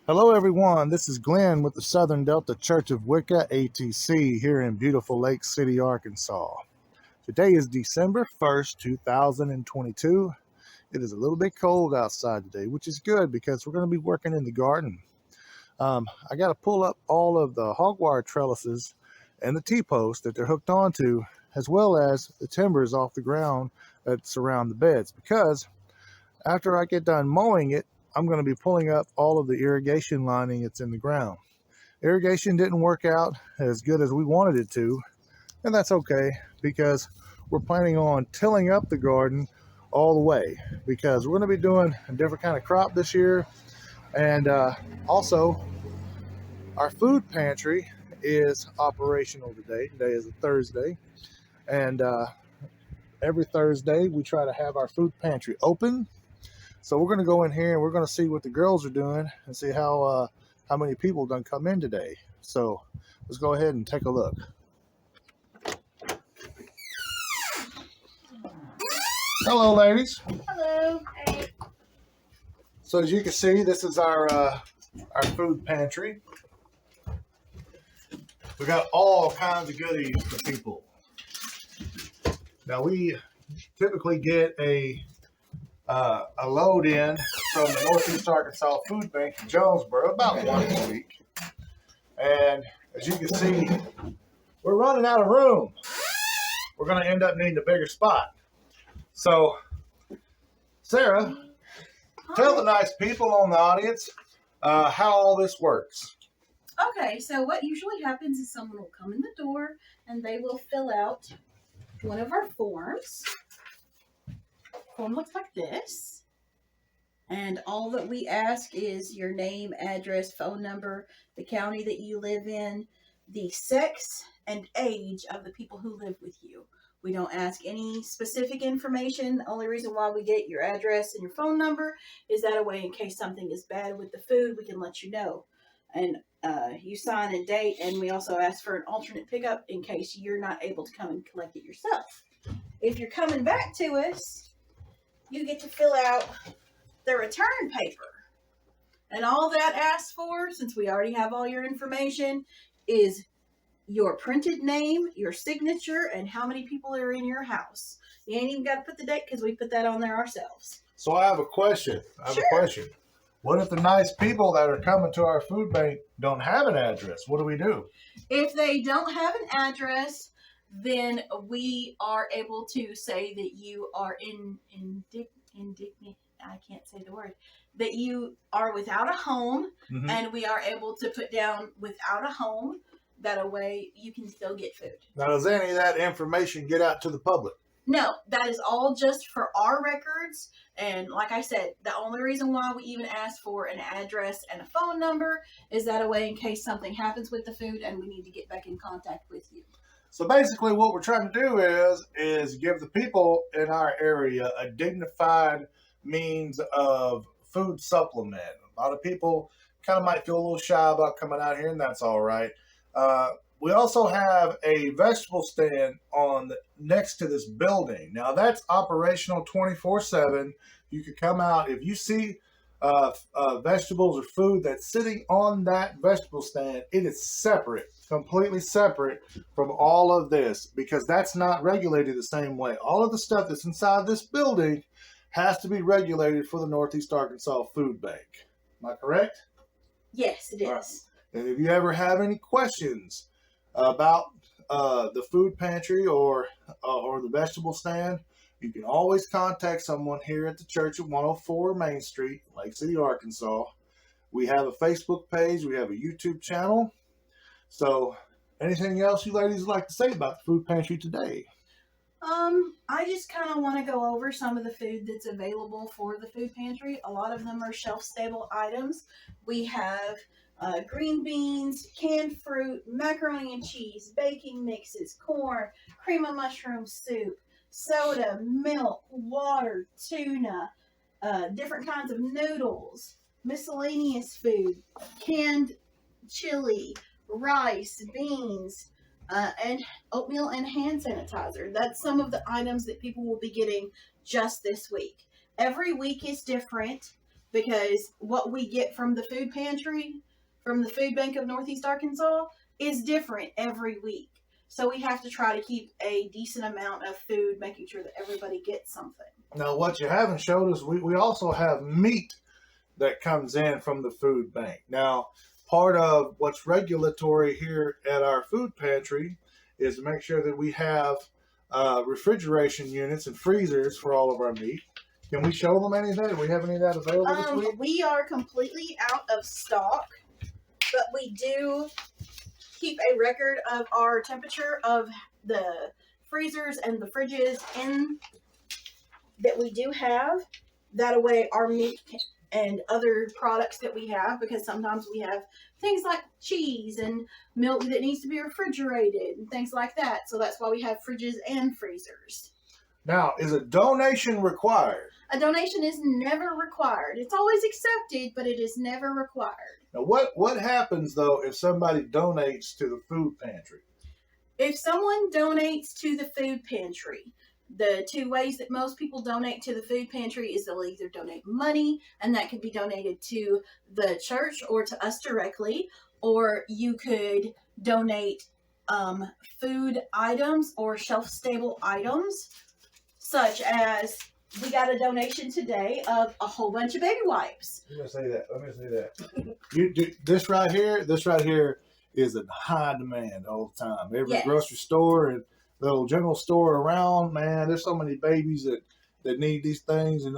Hello, everyone. This is Glenn with the Southern Delta Church of Wicca, ATC, here in beautiful Lake City, Arkansas. Today is December 1st, 2022. It is a little bit cold outside today, which is good because we're going to be working in the garden. I got to pull up all of the hog wire trellises and the T-posts that they're hooked onto, as well as the timbers off the ground that surround the beds, because after I get done mowing it, I'm going to be pulling up all of the irrigation lining that's in the ground. Irrigation didn't work out as good as we wanted it to, and that's okay because we're planning on tilling up the garden all the way because we're going to be doing a different kind of crop this year. And also, our food pantry is operational today. Today is a Thursday, and every Thursday we try to have our food pantry open. So we're going to go in here and we're going to see what the girls are doing and see how many people done come in today. So let's go ahead and take a look. Hello, ladies. Hello. Hey. So as you can see, this is our food pantry. We got all kinds of goodies for people. Now we typically get a load in from the Northeast Arkansas Food Bank in Jonesboro about once a week. And as you can see, we're running out of room. We're going to end up needing a bigger spot. So, Sarah, tell the nice people on the audience how all this works. Okay, so what usually happens is someone will come in the door and they will fill out one of our forms. Form looks like this. And all that we ask is your name, address, phone number, the county that you live in, the sex and age of the people who live with you. We don't ask any specific information. The only reason why we get your address and your phone number is that a way in case something is bad with the food, we can let you know. And you sign and date, and we also ask for an alternate pickup in case you're not able to come and collect it yourself. If you're coming back to us, you get to fill out the return paper. And all that asks for, since we already have all your information, is your printed name, your signature, and how many people are in your house. You ain't even got to put the date because we put that on there ourselves. So I have a question. Sure. What if the nice people that are coming to our food bank don't have an address? What do we do? If they don't have an address, then we are able to say that you are indignant. I can't say the word. That you are without a home, and we are able to put down without a home. That a way you can still get food. Now, does any of that information get out to the public? No, that is all just for our records. And like I said, the only reason why we even ask for an address and a phone number is that a way in case something happens with the food and we need to get back in contact with you. So basically what we're trying to do is give the people in our area a dignified means of food supplement. A lot of people kind of might feel a little shy about coming out here, and that's all right. We also have a vegetable stand next to this building. Now that's operational 24/7. You could come out if you see vegetables or food that's sitting on that vegetable stand. It is separate, completely separate from all of this because that's not regulated the same way. All of the stuff that's inside this building has to be regulated for the Northeast Arkansas Food Bank. Am I correct? Yes, it is. Right. And if you ever have any questions about the food pantry or the vegetable stand, you can always contact someone here at the church at 104 Main Street, Lake City, Arkansas. We have a Facebook page. We have a YouTube channel. So anything else you ladies would like to say about the food pantry today? I just kind of want to go over some of the food that's available for the food pantry. A lot of them are shelf-stable items. We have green beans, canned fruit, macaroni and cheese, baking mixes, corn, cream of mushroom soup, soda, milk, water, tuna, different kinds of noodles, miscellaneous food, canned chili, rice, beans, and oatmeal and hand sanitizer. That's some of the items that people will be getting just this week. Every week is different. because what we get from the food pantry, from the food bank of Northeast Arkansas, is different every week. So we have to try to keep a decent amount of food, making sure that everybody gets something. Now, what you haven't showed us, we also have meat that comes in from the food bank. Now, part of what's regulatory here at our food pantry is to make sure that we have refrigeration units and freezers for all of our meat. Can we show them any of that? Do we have any of that available this week? We are completely out of stock, but we do keep a record of our temperature of the freezers and the fridges in that we do have. That way our meat and other products that we have, because sometimes we have things like cheese and milk that needs to be refrigerated and things like that. So that's why we have fridges and freezers. Now, is a donation required? A donation is never required. It's always accepted, but it is never required. Now, what happens, though, if somebody donates to the food pantry? If someone donates to the food pantry, the two ways that most people donate to the food pantry is they'll either donate money, and that could be donated to the church or to us directly, or you could donate food items or shelf-stable items, such as we got a donation today of a whole bunch of baby wipes. Let me say that. This right here is in high demand all the time. Every grocery store and little general store around, man, there's so many babies that need these things, and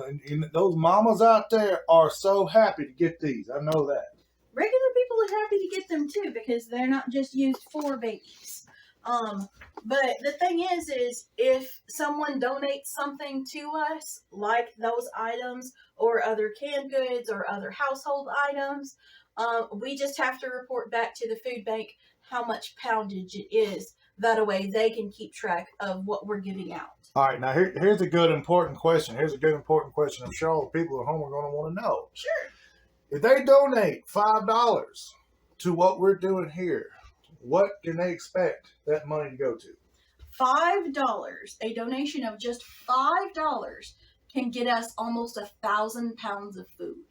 those mamas out there are so happy to get these. I know that. Regular people are happy to get them too, because they're not just used for babies. But the thing is if someone donates something to us, like those items or other canned goods or other household items, we just have to report back to the food bank how much poundage it is. That way they can keep track of what we're giving out. All right, now here's a good important question. I'm sure all the people at home are going to want to know. Sure. If they donate $5 to what we're doing here, what can they expect that money to go to? $5. A donation of just $5 can get us almost 1,000 pounds of food.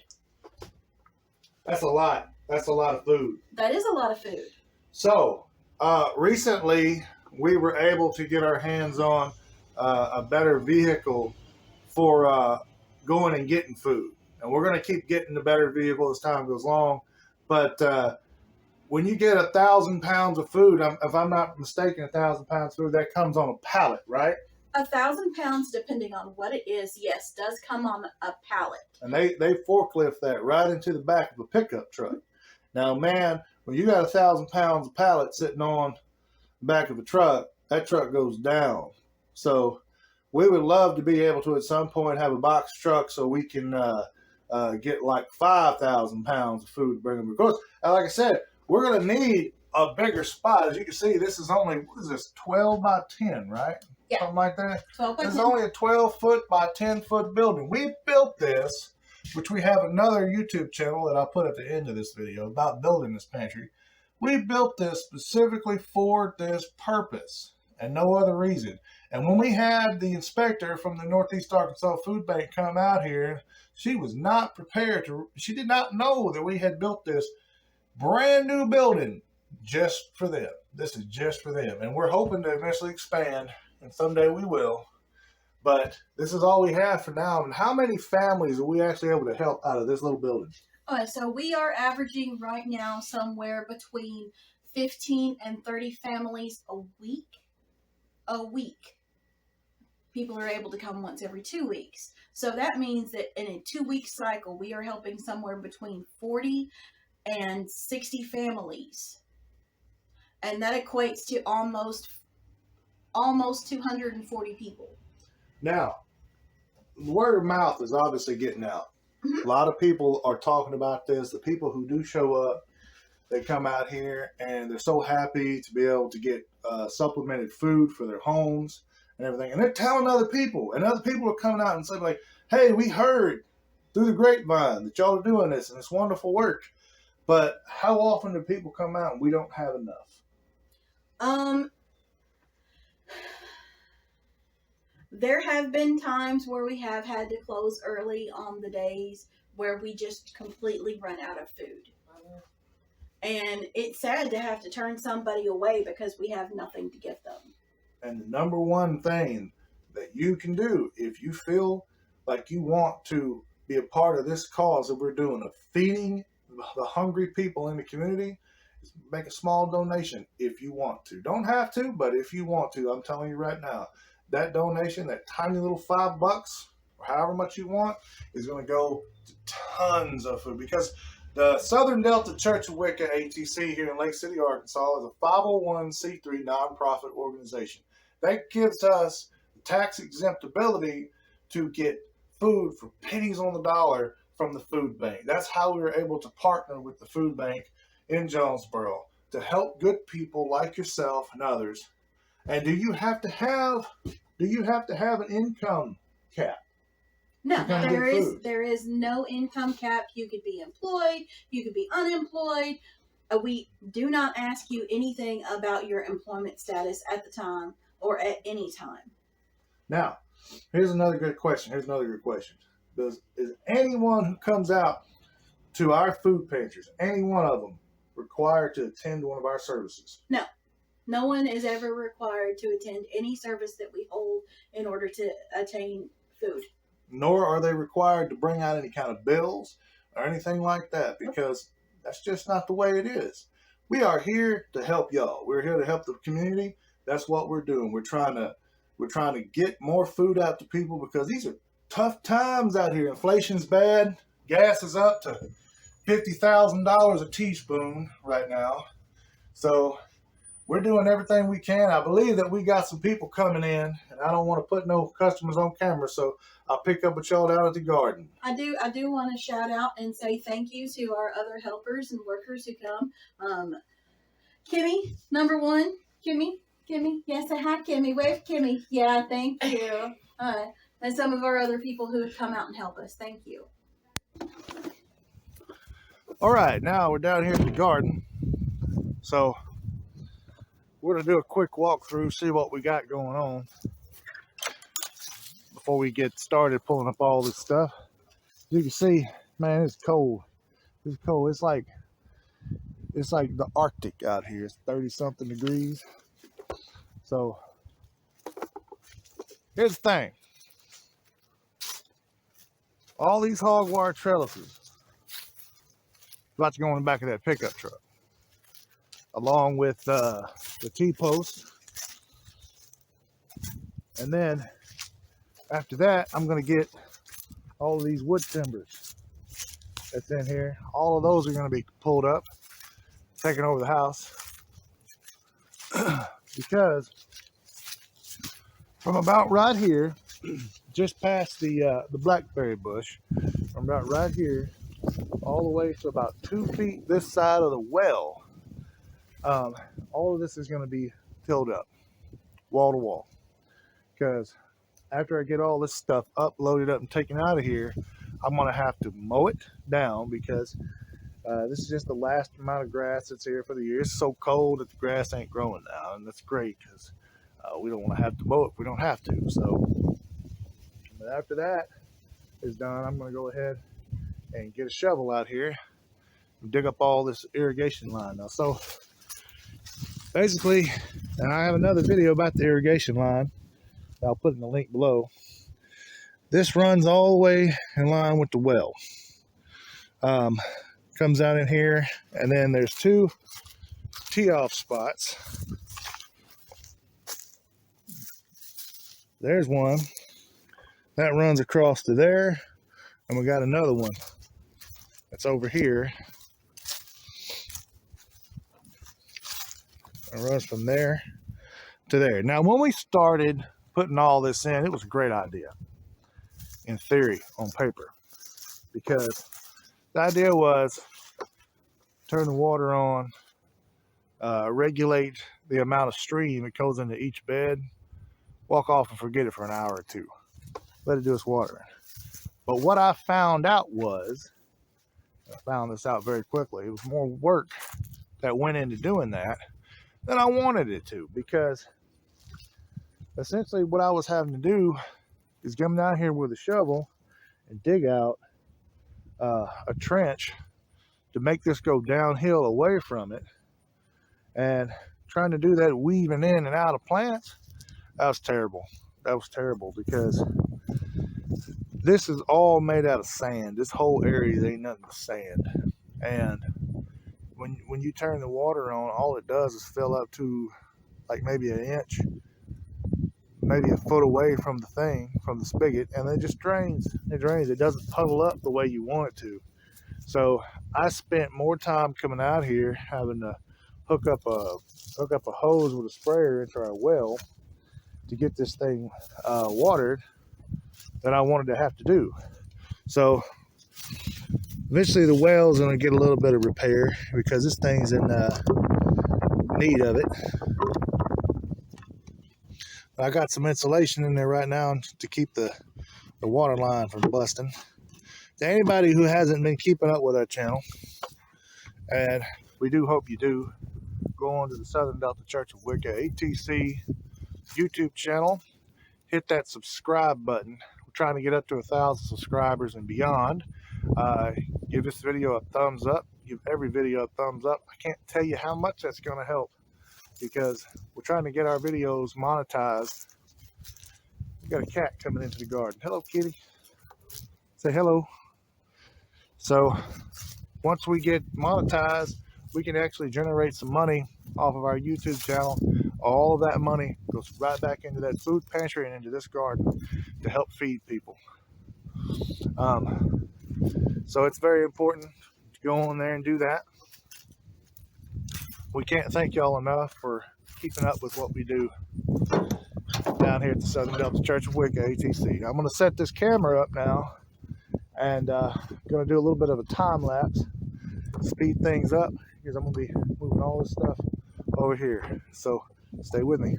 That's a lot. That's a lot of food. That is a lot of food. So, recently we were able to get our hands on a better vehicle for going and getting food. And we're going to keep getting the better vehicle as time goes along. But when you get 1,000 pounds of food, if I'm not mistaken, 1,000 pounds of food, that comes on a pallet, right? 1,000 pounds, depending on what it is, yes, does come on a pallet. And they forklift that right into the back of a pickup truck. Now, man, when you got 1,000 pounds of pallet sitting on the back of a truck, that truck goes down. So we would love to be able to at some point have a box truck so we can get like 5,000 pounds of food to bring them. Of course, like I said, we're going to need a bigger spot. As you can see, this is only, what is this, 12 by 10, right? Yeah. Something like that. 12 by 10. This is only a 12-foot by 10-foot building. We built this, which we have another YouTube channel that I'll put at the end of this video about building this pantry. We built this specifically for this purpose and no other reason. And when we had the inspector from the Northeast Arkansas Food Bank come out here, she was not prepared to, she did not know that we had built this brand new building just for them. This is just for them. And we're hoping to eventually expand, and someday we will. But this is all we have for now. And how many families are we actually able to help out of this little building? All right, so we are averaging right now somewhere between 15 and 30 families a week. People are able to come once every 2 weeks. So that means that in a 2-week cycle, we are helping somewhere between 40 and 60 families. And that equates to almost 240 people. Now, word of mouth is obviously getting out. Mm-hmm. A lot of people are talking about this. The people who do show up, they come out here and they're so happy to be able to get supplemented food for their homes and everything. And they're telling other people, and other people are coming out and saying like, hey, we heard through the grapevine that y'all are doing this and it's wonderful work. But how often do people come out and we don't have enough? There have been times where we have had to close early on the days where we just completely run out of food. And it's sad to have to turn somebody away because we have nothing to give them. And the number one thing that you can do if you feel like you want to be a part of this cause that we're doing of feeding the hungry people in the community is make a small donation if you want to. Don't have to, but if you want to, I'm telling you right now, that donation, that tiny little $5 or however much you want, is going to go to tons of food, because the Southern Delta Church of Wicca ATC here in Lake City, Arkansas is a 501c3 nonprofit organization. That gives us tax exempt ability to get food for pennies on the dollar from the food bank. That's how we were able to partner with the food bank in Jonesboro to help good people like yourself and others. And do you have to have an income cap? No, there is no income cap. You could be employed, you could be unemployed. We do not ask you anything about your employment status at the time or at any time. Now, here's another good question. Is anyone who comes out to our food pantries, any one of them, required to attend one of our services? No. No one is ever required to attend any service that we hold in order to attain food. Nor are they required to bring out any kind of bills or anything like that, because that's just not the way it is. We are here to help y'all. We're here to help the community. That's what we're doing. We're trying to get more food out to people, because these are tough times out here. Inflation's bad. Gas is up to $50,000 a teaspoon right now. So we're doing everything we can. I believe that we got some people coming in, and I don't want to put no customers on camera, so I'll pick up with y'all down at the garden. I do want to shout out and say thank you to our other helpers and workers who come. Kimmy, number one. Kimmy. Yes, say hi, Kimmy. Wave, Kimmy. Yeah, thank you. And some of our other people who have come out and help us. Thank you. All right, now we're down here at the garden. So we're going to do a quick walkthrough, see what we got going on before we get started pulling up all this stuff. As you can see, man, it's cold. It's cold. It's like the Arctic out here. It's 30-something degrees. So here's the thing. All these hog wire trellises about to go in the back of that pickup truck, along with the T-post. And then after that, I'm going to get all of these wood timbers that's in here. All of those are going to be pulled up, taken over the house. Because from about right here, just past the blackberry bush, from about right here all the way to about 2 feet this side of the well, all of this is going to be tilled up wall to wall. Because after I get all this stuff up, loaded up, and taken out of here, I'm going to have to mow it down, because this is just the last amount of grass that's here for the year. It's so cold that the grass ain't growing now, and that's great, because we don't want to have to mow it if we don't have to. So, but after that is done, I'm going to go ahead and get a shovel out here and dig up all this irrigation line now. So basically, and I have another video about the irrigation line that I'll put in the link below. This runs all the way in line with the well. Comes out in here, and then there's 2 tee-off spots. There's one that runs across to there, and we got another one that's over here. It runs from there to there. Now, when we started putting all this in, it was a great idea in theory, on paper, because the idea was turn the water on, regulate the amount of stream that goes into each bed, walk off and forget it for an hour or 2. Let it do its watering. But what I found out was, I found this out very quickly, it was more work that went into doing that than I wanted it to, because essentially what I was having to do is come down here with a shovel and dig out a trench to make this go downhill away from it, and trying to do that weaving in and out of plants, that was terrible. That was terrible because this is all made out of sand. This whole area ain't nothing but sand. And when you turn the water on, all it does is fill up to like maybe an inch, maybe a foot away from the thing, from the spigot, and it just drains. It drains. It doesn't puddle up the way you want it to. So I spent more time coming out here having to hook up a hose with a sprayer into our well to get this thing watered than I wanted to have to do. So eventually the well's going to get a little bit of repair because this thing's in need of it. I got some insulation in there right now to keep the water line from busting. To anybody who hasn't been keeping up with our channel, and we do hope you do, go on to the Southern Delta Church of Wicca ATC YouTube channel, hit that subscribe button. We're trying to get up to 1,000 subscribers and beyond. Give this video a thumbs up. Give every video a thumbs up. I can't tell you how much that's going to help because we're trying to get our videos monetized. We got a cat coming into the garden. Hello, kitty. Say hello. So once we get monetized, we can actually generate some money off of our YouTube channel. All of that money goes right back into that food pantry and into this garden to help feed people. So it's very important to go on there and do that. We can't thank y'all enough for keeping up with what we do down here at the Southern Delta Church of Wicca ATC. I'm going to set this camera up now and going to do a little bit of a time lapse, speed things up because I'm going to be moving all this stuff over here. So stay with me.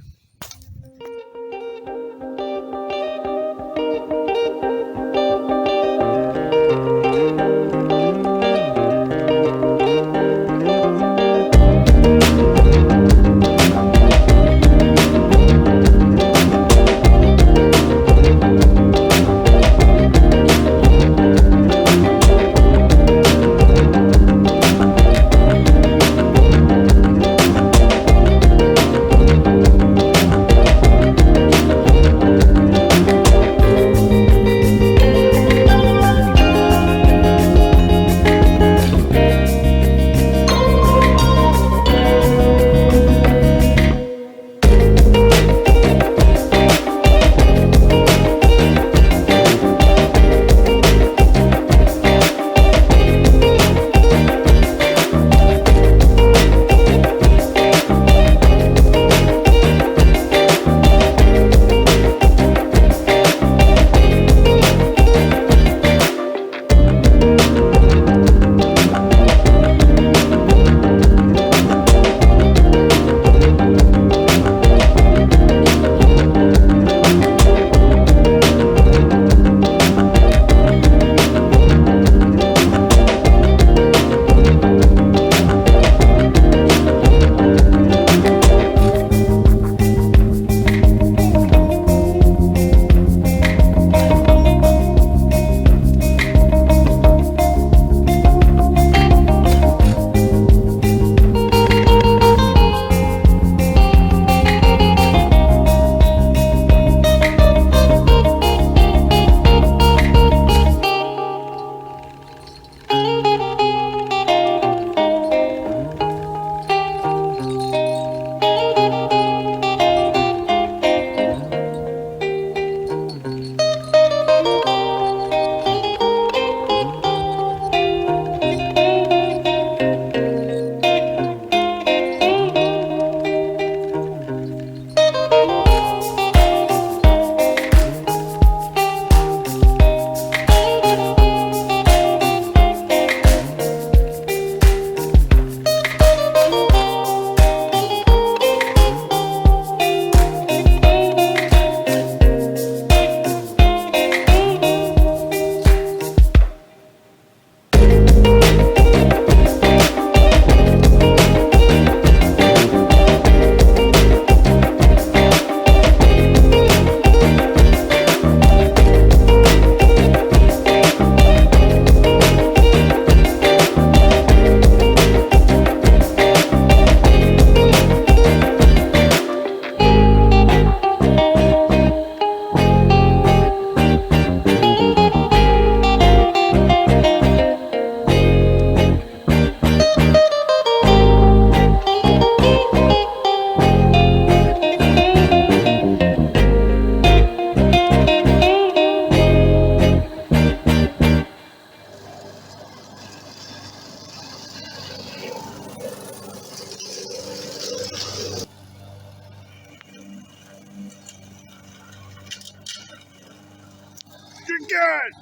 Good.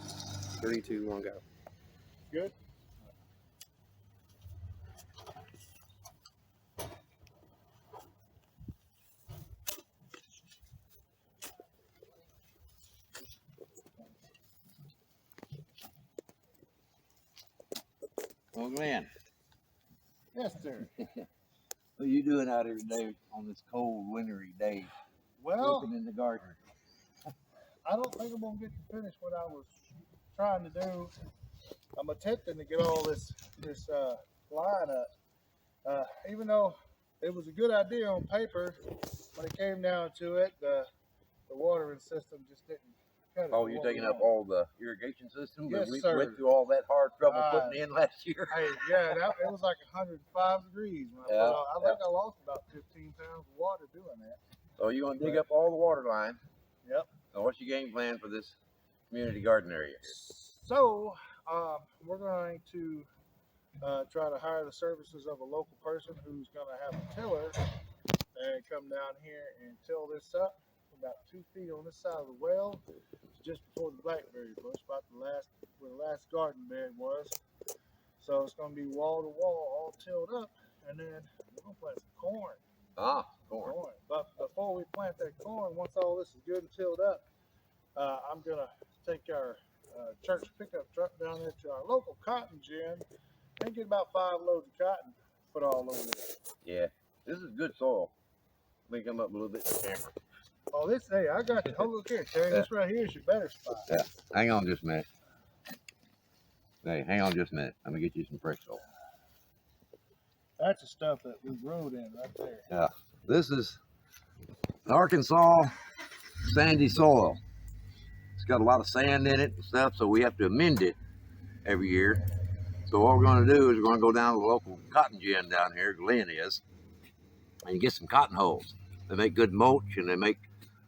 3, 2, 1, go. Good. Well, Glenn, Yes, sir. what are you doing out here today on this cold, wintry day, Well, working in the garden? I don't think I'm gonna get to finish what I was trying to do. I'm attempting to get all this line up. Even though it was a good idea on paper, when it came down to it, the watering system just didn't cut it. Oh, for you're what we taking up want. all the irrigation system that Yes, we sir. went through all that hard trouble putting in last year? Hey, yeah, it was like 105 degrees when I put all. I think I lost about 15 pounds of water doing that. So you're going to dig up all the water line. Yep. So what's your game plan for this community garden area? So we're going to try to hire the services of a local person who's going to have a tiller and come down here and till this up about 2 feet on this side of the well, just before the blackberry bush, about where the last garden bed was. So it's going to be wall to wall, all tilled up, and then we're going to plant some corn. Ah, corn. But before we plant that corn, once all this is good and tilled up, I'm going to take our church pickup truck down there to our local cotton gin and get about 5 loads of cotton put all over there. Yeah, this is good soil. Let me come up a little bit to the camera. Oh, hey, I got you. Hold look here, Terry. This right here is your better spot. Yeah, hang on just a minute. Hey, hang on just a minute. Let me get you some fresh soil. That's the stuff that we rode in right there. Yeah, this is Arkansas sandy soil. It's got a lot of sand in it and stuff, so we have to amend it every year. So what we're going to do is we're going to go down to the local cotton gin down here, Glen is, and get some cotton holes. They make good mulch and they make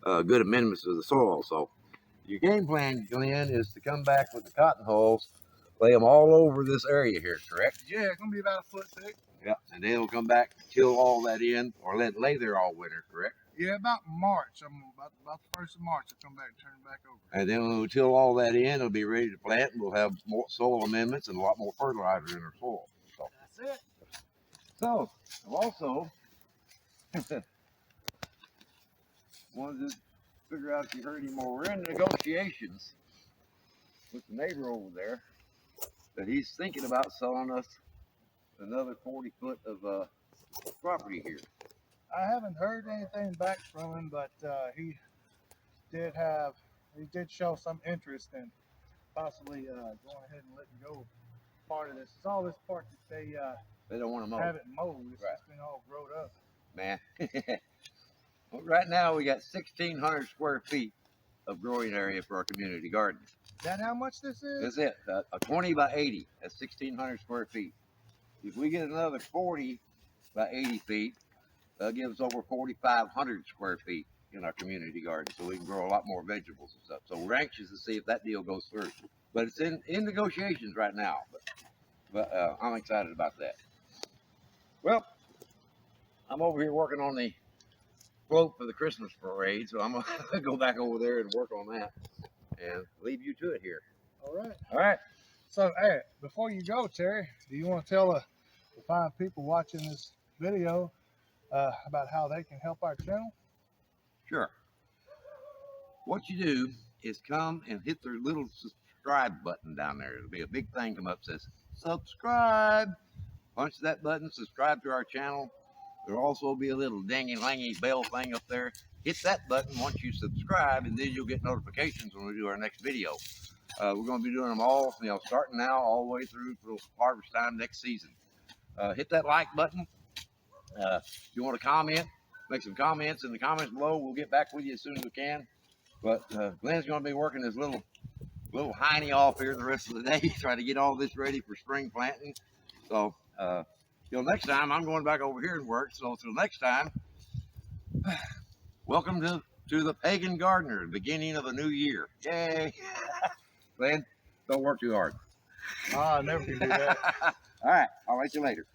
good amendments to the soil. So your game plan, Glenn, is to come back with the cotton holes, lay them all over this area here, correct? Yeah, it's going to be about a foot thick. Yeah, and then we'll come back, till all that in, or let it lay there all winter, correct? Yeah, about March. About the 1st of March, I'll come back and turn it back over. And then when we till all that in, it'll be ready to plant, and we'll have more soil amendments and a lot more fertilizer in our soil. So that's it. So I've also wanted to figure out if you heard him more. We're in negotiations with the neighbor over there that he's thinking about selling us another 40 foot of property here. I haven't heard anything back from him, but he did show some interest in possibly going ahead and letting go part of this. It's all this part that they don't want to mow. Haven't mowed. It's Right. just been all growed up. Man, well, right now we got 1,600 square feet of growing area for our community garden. Is that how much this is? That's it. A 20 by 80. That's 1,600 square feet. If we get another 40 by 80 feet, that gives over 4,500 square feet in our community garden, so we can grow a lot more vegetables and stuff. So we're anxious to see if that deal goes through. But it's in negotiations right now. But I'm excited about that. Well, I'm over here working on the float for the Christmas parade, so I'm gonna go back over there and work on that, and leave you to it here. All right. All right. So, hey, before you go, Terry, do you want to tell the fine people watching this video about how they can help our channel? Sure. What you do is come and hit the little subscribe button down there. It'll be a big thing come up that says subscribe. Punch that button, subscribe to our channel. There'll also be a little dingy-langy bell thing up there. Hit that button once you subscribe, and then you'll get notifications when we do our next video. We're going to be doing them all, starting now all the way through till harvest time next season. Hit that like button. If you want to comment, make some comments in the comments below. We'll get back with you as soon as we can. But Glenn's going to be working his little hiney off here the rest of the day, trying to get all this ready for spring planting. So till next time, I'm going back over here and work. So till next time, welcome to the Pagan Gardener, beginning of a new year. Yay! Glenn, don't work too hard. I never can do that. All right, I'll let you later.